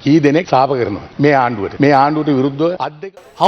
How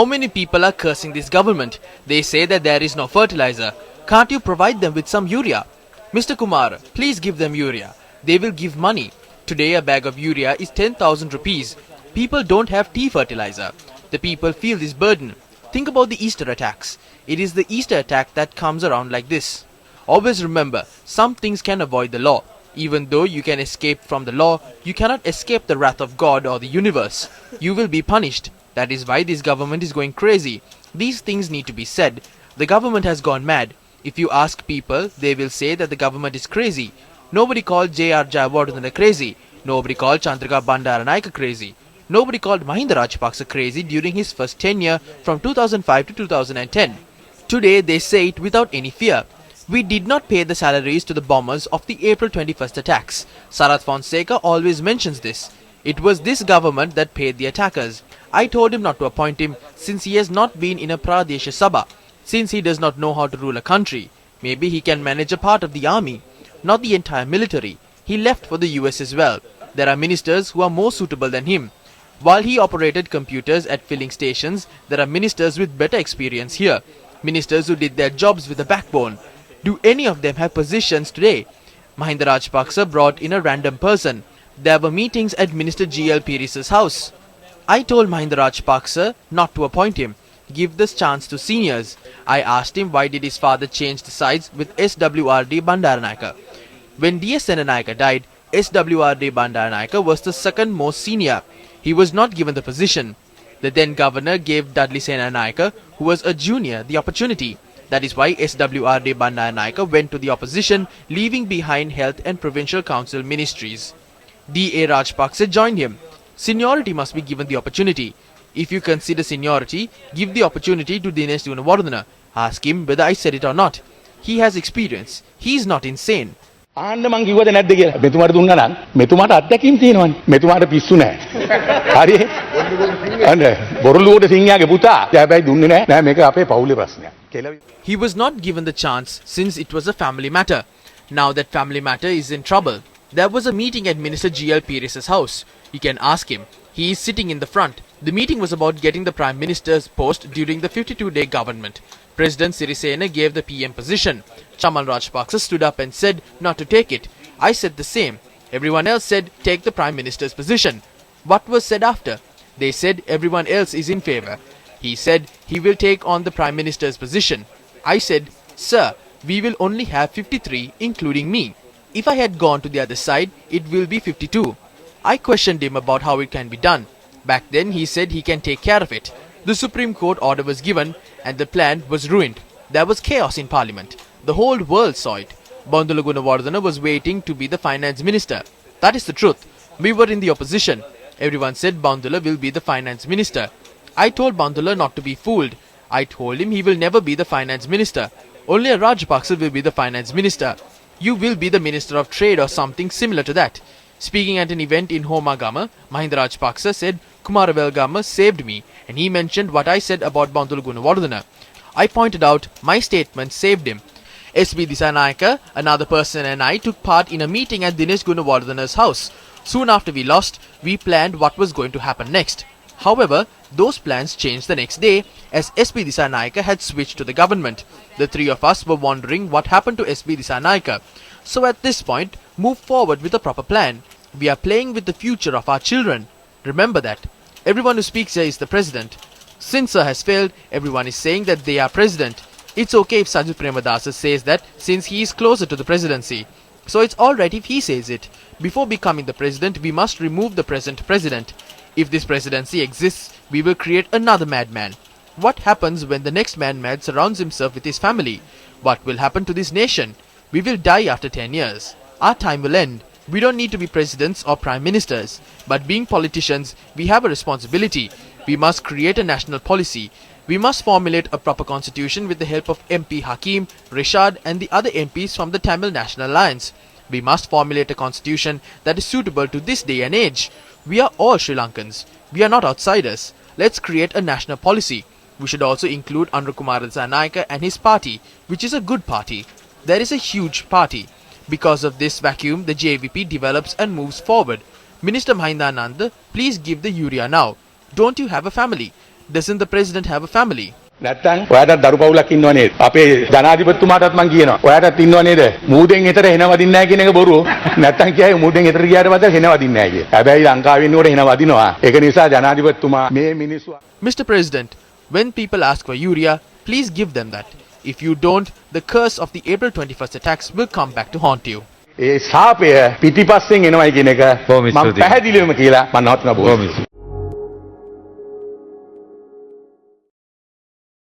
many people are cursing this government? They say that there is no fertilizer. Can't you provide them with some urea? Mr. Kumar, please give them urea. They will give money. Today a bag of urea is 10,000 rupees. People don't have tea fertilizer. The people feel this burden. Think about the Easter attacks. It is the Easter attack that comes around like this. Always remember, some things can avoid the law. Even though you can escape from the law, you cannot escape the wrath of God or the universe. You will be punished. That is why this government is going crazy. These things need to be said. The government has gone mad. If you ask people, they will say that the government is crazy. Nobody called J.R. Jayawardena crazy. Nobody called Chandrika Bandaranaike crazy. Nobody called Mahinda Rajapaksa crazy during his first tenure from 2005 to 2010. Today they say it without any fear. We did not pay the salaries to the bombers of the April 21st attacks. Sarath Fonseca always mentions this. It was this government that paid the attackers. I told him not to appoint him since he has not been in a Pradesha Sabha. Since he does not know how to rule a country. Maybe he can manage a part of the army, not the entire military. He left for the US as well. There are ministers who are more suitable than him. While he operated computers at filling stations, there are ministers with better experience here. Ministers who did their jobs with a backbone. Do any of them have positions today? Mahinda Rajapaksa brought in a random person. There were meetings at Minister G.L. Pirisa's house. I told Mahinda Rajapaksa not to appoint him. Give this chance to seniors. I asked him why did his father change the sides with SWRD Bandaranaike. When D.S. Senanayake died, SWRD Bandaranaike was the second most senior. He was not given the position. The then governor gave Dudley Senanayake, who was a junior, the opportunity. That is why SWRD Bandaranaike went to the opposition, leaving behind health and provincial council ministries. D.A. Rajapaksa joined him. Seniority must be given the opportunity. If you consider seniority, give the opportunity to Dinesh Gunawardena. Ask him whether I said it or not. He has experience. He is not insane. ආන්න මං කිව්වද නැද්ද කියලා මෙතුමාට දුන්නා නම් මෙතුමාට අත්දැකීම් තියෙනවනේ මෙතුමාට පිස්සු නැහැ හරි අන්න බොරළුවට සිංහයාගේ පුතා හැබැයි දුන්නේ නැහැ නෑ මේක අපේ පවුලේ ප්‍රශ්නයක් කියලා. He was not given the chance since it was a family matter. Now that family matter is in trouble. There was a meeting at Minister G.L. Pirisa's house. You can ask him. He is sitting in the front. The meeting was about getting the Prime Minister's post during the 52-day government. President Sirisena gave the PM position. Chamal Rajapaksa stood up and said not to take it. I said the same. Everyone else said take the Prime Minister's position. What was said after? They said everyone else is in favor. He said he will take on the Prime Minister's position. I said, sir, we will only have 53 including me. If I had gone to the other side, it will be 52. I questioned him about how it can be done. Back then he said he can take care of it. The Supreme Court order was given and the plan was ruined. There was chaos in Parliament. The whole world saw it. Bandula Gunawardena was waiting to be the finance minister. That is the truth. We were in the opposition. Everyone said Bandula will be the finance minister. I told Bandula not to be fooled. I told him he will never be the finance minister. Only a Rajapaksa will be the finance minister. You will be the minister of trade or something similar to that. Speaking at an event in Homagama, Mahinda Rajapaksa said Kumaravelgama saved me and he mentioned what I said about Bandula Gunawardena. I pointed out my statement saved him. S.B. Dissanayake, another person and I took part in a meeting at Dinesh Gunawardena's house. Soon after we lost, we planned what was going to happen next. However, those plans changed the next day as S.B. Dissanayake had switched to the government. The three of us were wondering what happened to S.B. Dissanayake. So at this point, move forward with a proper plan. We are playing with the future of our children. Remember that. Everyone who speaks here is the president. Since Sir has failed, everyone is saying that they are president. It's okay if Sajid Premadasa says that since he is closer to the presidency. So it's alright if he says it. Before becoming the president, we must remove the present president. If this presidency exists, we will create another madman. What happens when the next madman surrounds himself with his family? What will happen to this nation? We will die after 10 years. Our time will end. We don't need to be presidents or prime ministers. But being politicians, we have a responsibility. We must create a national policy. We must formulate a proper constitution with the help of MP Hakim, Rishad and the other MPs from the Tamil National Alliance. We must formulate a constitution that is suitable to this day and age. We are all Sri Lankans. We are not outsiders. Let's create a national policy. We should also include Anukumara Dissanayake and his party, which is a good party. There is a huge party. Because of this vacuum, the JVP develops and moves forward. Minister Mahinda Anand, please give the urea now. Don't you have a family? Doesn't the president have a family? නැත්තම් ඔයාටත් දරු පවුලක් ඉන්නව නේද? අපේ ජනාධිපතිතුමාටත් මම කියනවා. ඔයාටත් ඉන්නව නේද? මූදෙන් එතර හෙන වදින්නේ නැහැ කියන එක බොරු. නැත්තම් කියයි මූදෙන් එතර ගියාට පස්සේ හෙන වදින්නේ නැහැ කිය. හැබැයි ලංකාවේ ඉන්නකොට හෙන වදිනවා. ඒක නිසා ජනාධිපතිතුමා මේ මිනිස්සු Mr. President, when people ask for urea, please give them that. If you don't, the curse of the April 21st attacks will come back to haunt you. ඒ ශාපය පිටිපස්සෙන් එනවයි කියන එක බොහොම මම ස්තුතියි. පැහැදිලිවම කියලා මම නවත්වනවා.